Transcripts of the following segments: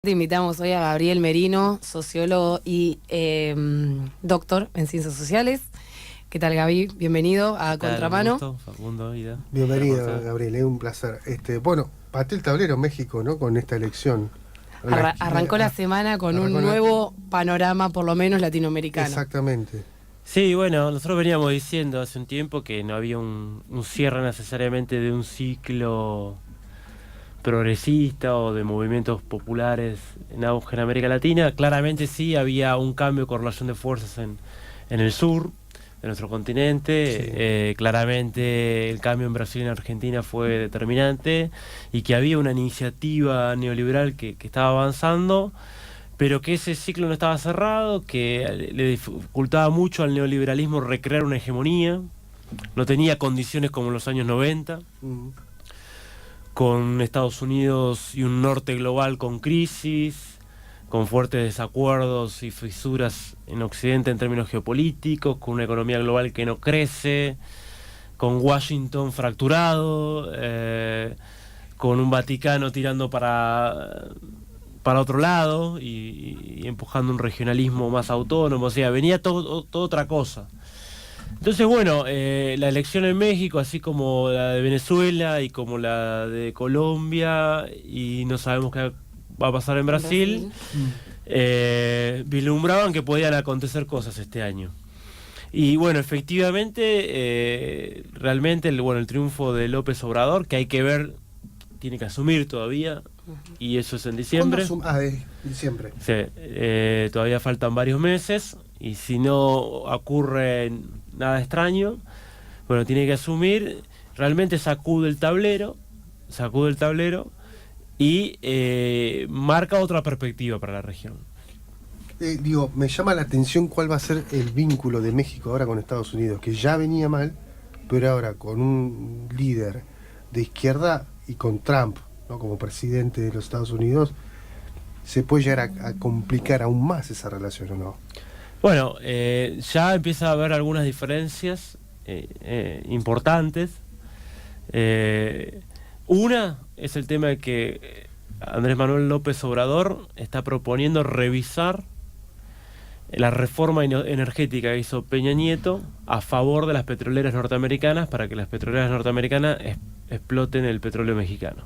Te invitamos hoy a Gabriel Merino, sociólogo y doctor en ciencias sociales. ¿Qué tal, Gaby? Bienvenido a Contramano. Gusto, Facundo, Ida. Bienvenido, Gabriel, es un placer. Bueno, pateó el tablero México, ¿no? Con esta elección. Arrancó la semana con un nuevo panorama, por lo menos latinoamericano. Exactamente. Sí, bueno, nosotros veníamos diciendo hace un tiempo que no había un cierre necesariamente de un ciclo progresista o de movimientos populares en auge en América Latina. Claramente sí había un cambio de correlación de fuerzas en el sur de nuestro continente. Sí. Claramente el cambio en Brasil y en Argentina fue determinante y que había una iniciativa neoliberal que estaba avanzando, pero que ese ciclo no estaba cerrado, que le dificultaba mucho al neoliberalismo recrear una hegemonía, no tenía condiciones como en los años 90, con Estados Unidos y un norte global con crisis, con fuertes desacuerdos y fisuras en Occidente en términos geopolíticos, con una economía global que no crece, con Washington fracturado, con un Vaticano tirando para otro lado y empujando un regionalismo más autónomo. O sea, venía todo otra cosa. Entonces, bueno, la elección en México, así como la de Venezuela y como la de Colombia, y no sabemos qué va a pasar en Brasil, vislumbraban que podían acontecer cosas este año. Y bueno, efectivamente, realmente el triunfo de López Obrador, que hay que ver, tiene que asumir todavía, y eso es en diciembre. Diciembre. Sí, todavía faltan varios meses, y si no ocurre nada extraño, bueno, tiene que asumir, realmente sacude el tablero y marca otra perspectiva para la región. Me llama la atención cuál va a ser el vínculo de México ahora con Estados Unidos, que ya venía mal, pero ahora con un líder de izquierda y con Trump, ¿no? Como presidente de los Estados Unidos, se puede llegar a complicar aún más esa relación, ¿o no? Bueno, ya empieza a haber algunas diferencias importantes. Una es el tema de que Andrés Manuel López Obrador está proponiendo revisar la reforma energética que hizo Peña Nieto a favor de las petroleras norteamericanas para que las petroleras norteamericanas exploten el petróleo mexicano,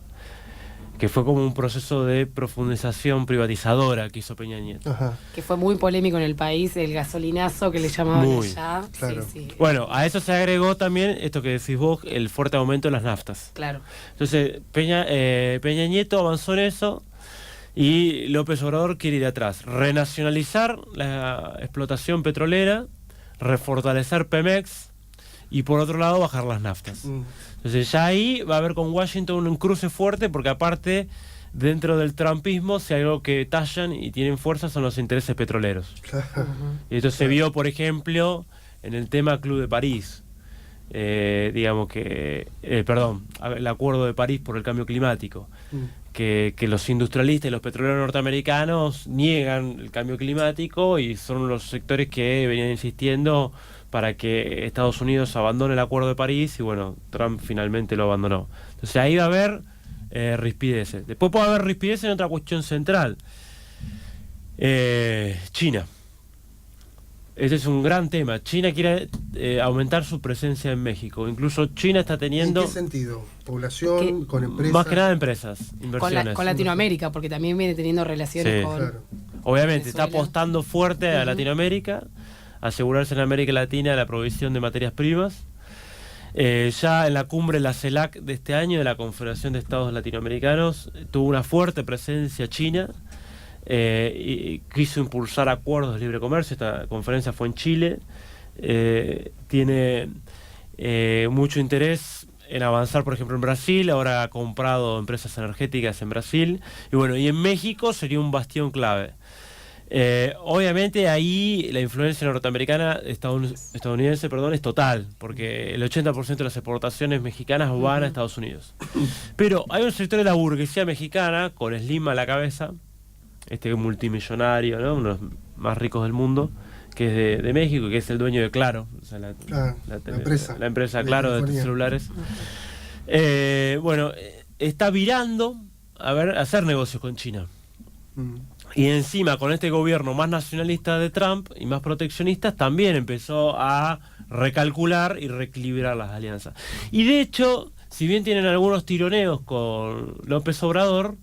que fue como un proceso de profundización privatizadora que hizo Peña Nieto. Ajá. Que fue muy polémico en el país, el gasolinazo que le llamaban allá. Claro. Sí. Bueno, a eso se agregó también esto que decís vos, el fuerte aumento de las naftas. Claro. Entonces, Peña Nieto avanzó en eso y López Obrador quiere ir atrás. Renacionalizar la explotación petrolera, refortalecer Pemex y por otro lado bajar las naftas. Entonces ya ahí va a haber con Washington un cruce fuerte, porque aparte dentro del trumpismo, si hay algo que tallan y tienen fuerza son los intereses petroleros. Y esto se vio, por ejemplo, en el tema Club de París. El Acuerdo de París por el cambio climático. Que los industrialistas y los petroleros norteamericanos niegan el cambio climático y son los sectores que venían insistiendo para que Estados Unidos abandone el Acuerdo de París, y bueno, Trump finalmente lo abandonó. Entonces ahí va a haber rispideces. Después puede haber rispideces en otra cuestión central. China. Ese es un gran tema. China quiere aumentar su presencia en México. Incluso China está teniendo... ¿En qué sentido? ¿Población? ¿Con empresas? Más que nada empresas, inversiones. Con Latinoamérica, porque también viene teniendo relaciones con... Claro. Obviamente, Venezuela. está apostando fuerte a Latinoamérica, asegurarse en América Latina la provisión de materias primas. Ya en la cumbre, la CELAC de este año, de la Confederación de Estados Latinoamericanos, tuvo una fuerte presencia China, y quiso impulsar acuerdos de libre comercio. Esta conferencia fue en Chile. Tiene mucho interés en avanzar, por ejemplo, en Brasil. Ahora ha comprado empresas energéticas en Brasil. Y bueno, y en México sería un bastión clave. Obviamente ahí la influencia norteamericana, estadounidense, es total, porque el 80% de las exportaciones mexicanas van a Estados Unidos. Pero hay un sector de la burguesía mexicana, con Slim a la cabeza, multimillonario, ¿no? Uno de los más ricos del mundo, que es de México, que es el dueño de Claro, o sea, la empresa Claro de celulares. Está virando a hacer negocios con China. Y encima, con este gobierno más nacionalista de Trump y más proteccionista, también empezó a recalcular y reequilibrar las alianzas. Y de hecho, si bien tienen algunos tironeos con López Obrador,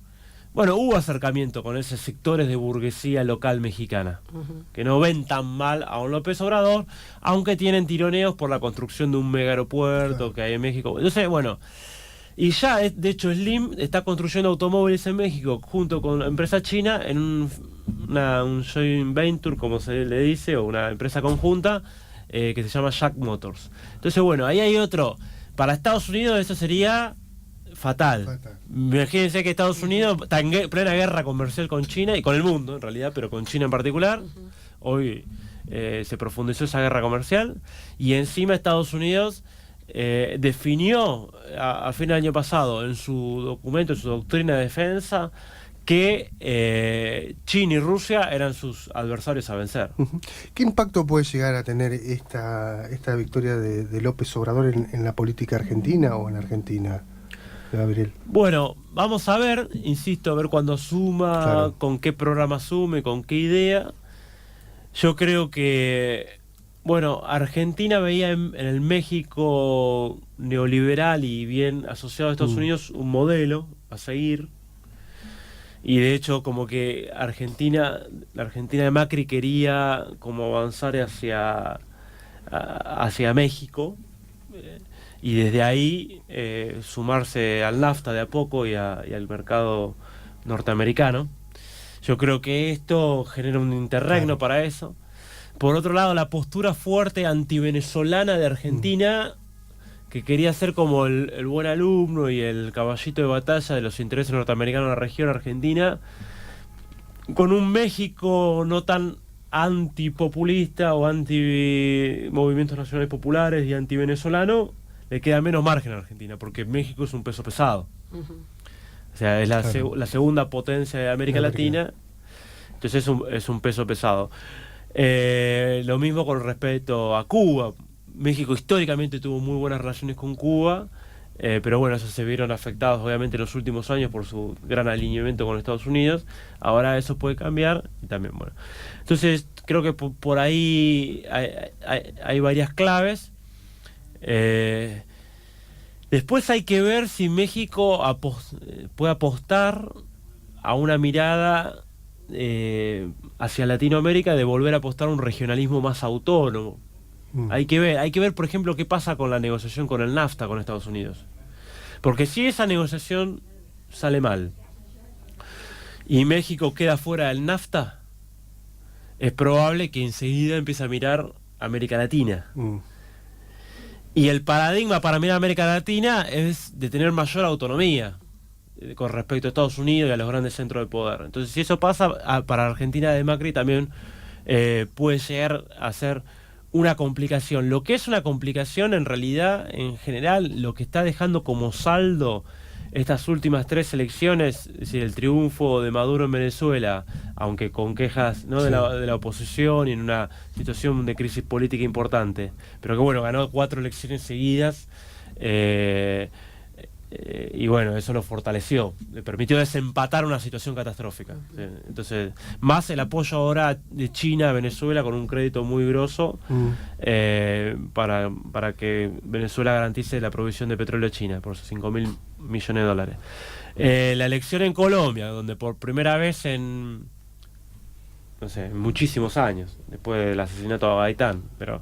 bueno, hubo acercamiento con esos sectores de burguesía local mexicana, que no ven tan mal a un López Obrador, aunque tienen tironeos por la construcción de un mega aeropuerto que hay en México. Entonces, bueno, y ya, de hecho, Slim está construyendo automóviles en México junto con la empresa china en un joint venture, como se le dice, o una empresa conjunta, que se llama Jack Motors. Entonces, bueno, ahí hay otro. Para Estados Unidos eso sería fatal. Imagínense que Estados Unidos está en plena guerra comercial con China y con el mundo, en realidad, pero con China en particular. Hoy se profundizó esa guerra comercial y encima Estados Unidos definió a fin del año pasado en su documento, en su doctrina de defensa, que China y Rusia eran sus adversarios a vencer. ¿Qué impacto puede llegar a tener esta victoria de López Obrador en la política argentina o en Argentina, Gabriel? Bueno, vamos a ver, insisto, a ver cuándo suma, claro, con qué programa sume, con qué idea. Yo creo que, bueno, Argentina veía en el México neoliberal y bien asociado a Estados Unidos un modelo a seguir. Y de hecho, como que la Argentina de Macri quería como avanzar hacia México, y desde ahí sumarse al NAFTA de a poco y al mercado norteamericano. Yo creo que esto genera un interregno para eso. Por otro lado, la postura fuerte antivenezolana de Argentina, que quería ser como el buen alumno y el caballito de batalla de los intereses norteamericanos en la región argentina, con un México no tan antipopulista o anti movimientos nacionales populares y antivenezolano, le queda menos margen a Argentina, porque México es un peso pesado. O sea, es la segunda potencia de América Latina, entonces es un peso pesado. Lo mismo con respecto a Cuba. México históricamente tuvo muy buenas relaciones con Cuba, pero bueno, eso se vieron afectados obviamente en los últimos años por su gran alineamiento con Estados Unidos. Ahora eso puede cambiar y también, bueno. Entonces creo que por ahí hay varias claves. Después hay que ver si México puede apostar a una mirada hacia Latinoamérica, de volver a apostar a un regionalismo más autónomo. Hay que ver, por ejemplo, qué pasa con la negociación con el NAFTA con Estados Unidos. Porque si esa negociación sale mal y México queda fuera del NAFTA, es probable que enseguida empiece a mirar América Latina. Y el paradigma para mirar América Latina es de tener mayor autonomía con respecto a Estados Unidos y a los grandes centros de poder. Entonces, si eso pasa, para Argentina de Macri también puede llegar a ser una complicación. Lo que es una complicación, en realidad, en general, lo que está dejando como saldo estas últimas 3 elecciones, es decir, el triunfo de Maduro en Venezuela, aunque con quejas, ¿no?, de la oposición y en una situación de crisis política importante, pero que bueno, ganó 4 elecciones seguidas, y bueno, eso lo fortaleció, le permitió desempatar una situación catastrófica. Entonces, más el apoyo ahora de China a Venezuela con un crédito muy grosso, para que Venezuela garantice la provisión de petróleo a China por esos $5.000 millones de dólares. La elección en Colombia, donde por primera vez en muchísimos años, después del asesinato de Gaitán, pero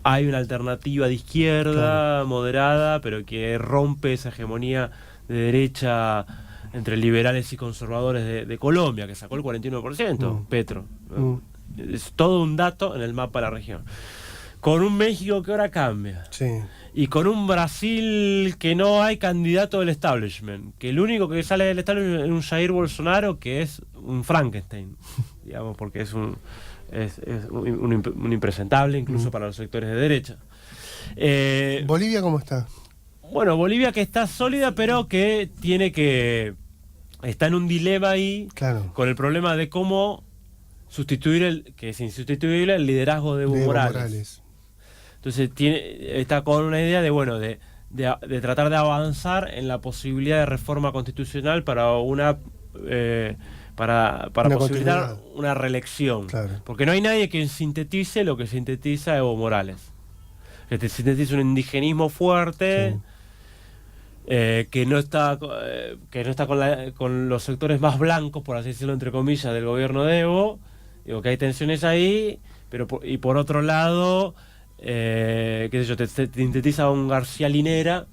hay una alternativa de izquierda, moderada, pero que rompe esa hegemonía de derecha entre liberales y conservadores de Colombia, que sacó el 41%, Petro. Es todo un dato en el mapa de la región. Con un México que ahora cambia. Y con un Brasil que no hay candidato del establishment, que el único que sale del establishment es un Jair Bolsonaro, que es un Frankenstein, digamos, porque es un impresentable incluso para los sectores de derecha. ¿Bolivia cómo está? Bueno, Bolivia que está sólida, pero que está en un dilema ahí, con el problema de cómo sustituir que es insustituible, el liderazgo de Evo Morales. Entonces está con una idea de tratar de avanzar en la posibilidad de reforma constitucional para una para Una posibilitar continuidad. una reelección. Claro. Porque no hay nadie que sintetice lo que sintetiza Evo Morales. Que te sintetiza un indigenismo fuerte, que no está con los sectores más blancos, por así decirlo, entre comillas, del gobierno de Evo. Digo que hay tensiones ahí, pero y por otro lado, qué sé yo, te sintetiza a un García Linera,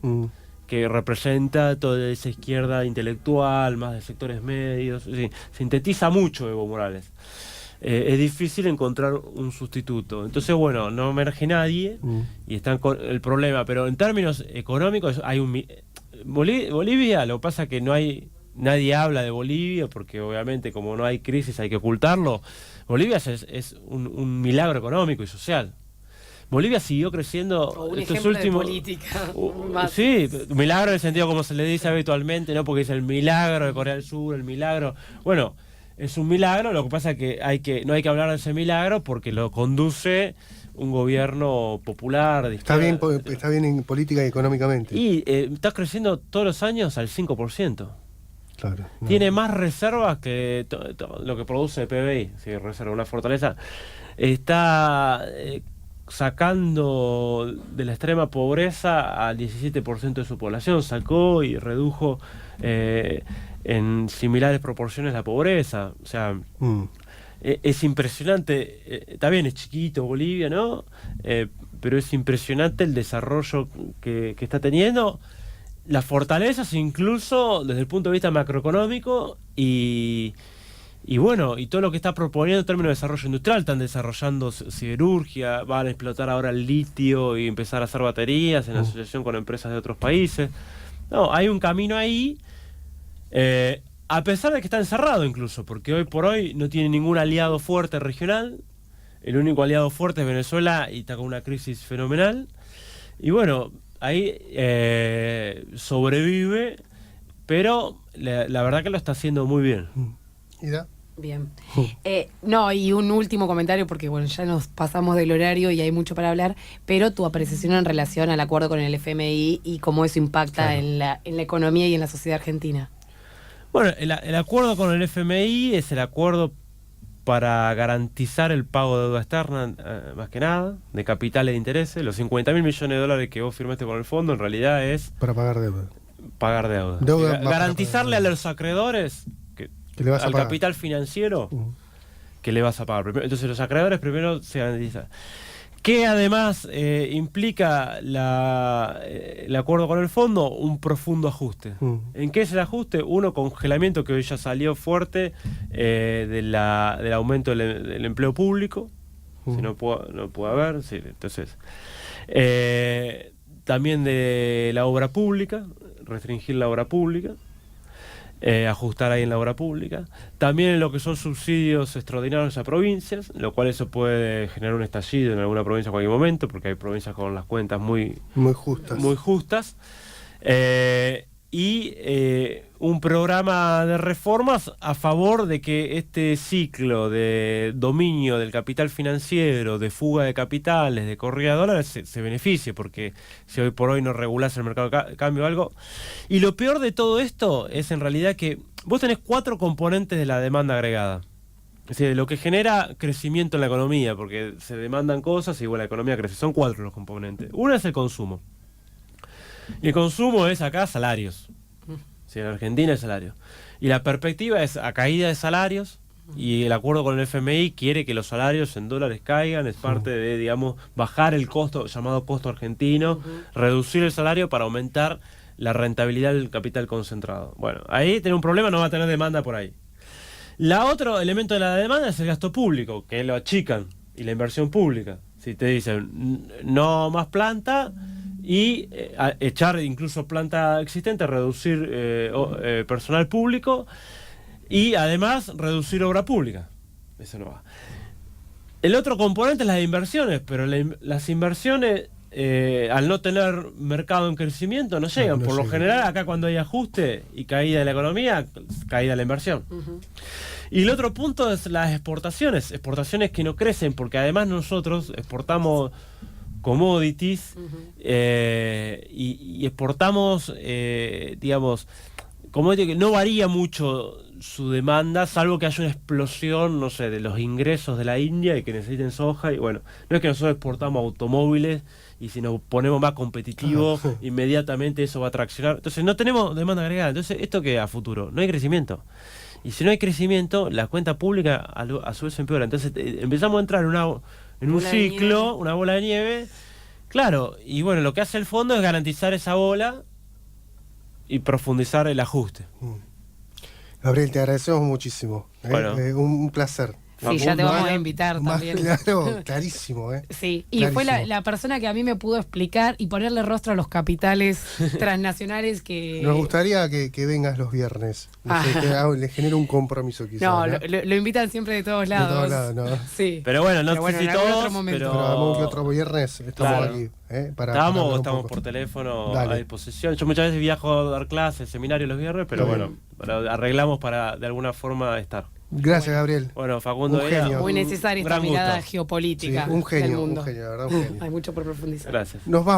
que representa toda esa izquierda intelectual, más de sectores medios. Sí, sintetiza mucho Evo Morales. Es difícil encontrar un sustituto. Entonces, bueno, no emerge nadie y están con el problema. Pero en términos económicos, hay Bolivia, lo que pasa es que nadie habla de Bolivia, porque obviamente como no hay crisis hay que ocultarlo. Bolivia es un milagro económico y social. Bolivia siguió creciendo un estos ejemplo últimos... de política. Sí, milagro en el sentido como se le dice habitualmente, ¿no? Porque es el milagro de Corea del Sur, el milagro... Bueno, es un milagro, lo que pasa es que no hay que hablar de ese milagro porque lo conduce un gobierno popular. Está bien en política y económicamente. Y está creciendo todos los años al 5%. Claro. Tiene más reservas que lo que produce el PBI, si reserva una fortaleza. Está sacando de la extrema pobreza al 17% de su población, sacó y redujo en similares proporciones la pobreza. O sea, es impresionante. Está bien, es chiquito Bolivia, ¿no? Pero es impresionante el desarrollo que está teniendo, las fortalezas incluso desde el punto de vista macroeconómico y bueno, y todo lo que está proponiendo en términos de desarrollo industrial. Están desarrollando siderurgia, van a explotar ahora el litio y empezar a hacer baterías en asociación con empresas de otros países. No, hay un camino ahí, a pesar de que está encerrado incluso, porque hoy por hoy no tiene ningún aliado fuerte regional. El único aliado fuerte es Venezuela y está con una crisis fenomenal. Y bueno, ahí sobrevive, pero la verdad que lo está haciendo muy bien. ¿Ida? Bien. No, y un último comentario, porque bueno, ya nos pasamos del horario y hay mucho para hablar, pero tu apreciación en relación al acuerdo con el FMI y cómo eso impacta en la economía y en la sociedad argentina. Bueno, el acuerdo con el FMI es el acuerdo para garantizar el pago de deuda externa, más que nada, de capitales de intereses. Los 50.000 millones de dólares que vos firmaste con el fondo en realidad es para pagar deuda. Pagar deuda. Garantizarle a los acreedores al capital financiero que le vas a pagar. Entonces los acreedores primero se garantizan. Que además implica el acuerdo con el fondo un profundo ajuste. ¿En qué es el ajuste? Uno, congelamiento que hoy ya salió fuerte del aumento del empleo público. Si no puede haber. Sí, entonces, también de la obra pública, restringir la obra pública. Ajustar ahí en la obra pública. También en lo que son subsidios extraordinarios a provincias, lo cual eso puede generar un estallido en alguna provincia en cualquier momento, porque hay provincias con las cuentas muy justas. Y un programa de reformas a favor de que este ciclo de dominio del capital financiero, de fuga de capitales, de corrida de dólares, se beneficie, porque si hoy por hoy no regulás el mercado de cambio o algo. Y lo peor de todo esto es en realidad que vos tenés 4 componentes de la demanda agregada. Es decir, lo que genera crecimiento en la economía, porque se demandan cosas y bueno, la economía crece. Son 4 los componentes. Uno es el consumo. Y el consumo es acá salarios. Sí, en Argentina es salario. Y la perspectiva es a caída de salarios, y el acuerdo con el FMI quiere que los salarios en dólares caigan, es parte de, digamos, bajar el costo, llamado costo argentino, reducir el salario para aumentar la rentabilidad del capital concentrado. Bueno, ahí tiene un problema, no va a tener demanda por ahí. Otro elemento de la demanda es el gasto público, que lo achican, y la inversión pública. Si te dicen, no más planta, y echar incluso planta existente, reducir personal público y además reducir obra pública. Eso no va. El otro componente es las inversiones, pero las inversiones al no tener mercado en crecimiento no llegan. Por lo general acá cuando hay ajuste y caída de la economía, caída de la inversión. Y el otro punto es las exportaciones que no crecen, porque además nosotros exportamos commodities y exportamos, digamos, commodities que no varía mucho su demanda, salvo que haya una explosión, no sé, de los ingresos de la India y que necesiten soja. Y bueno, no es que nosotros exportamos automóviles y si nos ponemos más competitivos, inmediatamente eso va a traccionar. Entonces no tenemos demanda agregada. Entonces, ¿esto qué a futuro? No hay crecimiento. Y si no hay crecimiento, la cuenta pública a su vez empeora. Entonces empezamos a entrar en un ciclo, una bola de nieve. Claro, y bueno, lo que hace el fondo es garantizar esa bola y profundizar el ajuste. Gabriel, te agradecemos muchísimo. Bueno. Un placer. Sí, ya te vamos a invitar Más también. claro, clarísimo, Sí, y clarísimo. fue la persona que a mí me pudo explicar y ponerle rostro a los capitales transnacionales que... Nos gustaría que vengas los viernes. No sé, le genero un compromiso quizás. No, lo invitan siempre de todos lados. De todos lados, ¿no? Sí. Pero bueno, no sé si en algún otro todos, momento. Pero algún que otro viernes estamos Claro. aquí. Para hablar un Estamos poco. por teléfono Dale. a disposición. Yo muchas veces viajo a dar clases, seminarios los viernes, pero Está bueno, arreglamos para de alguna forma estar. Gracias, Gabriel. Bueno, Facundo, Un era genio. Muy necesaria esta gran mirada gusto. Sí, geopolítica un genio, del mundo. un genio, la verdad, un genio. Hay mucho por profundizar. Gracias. Nos vamos.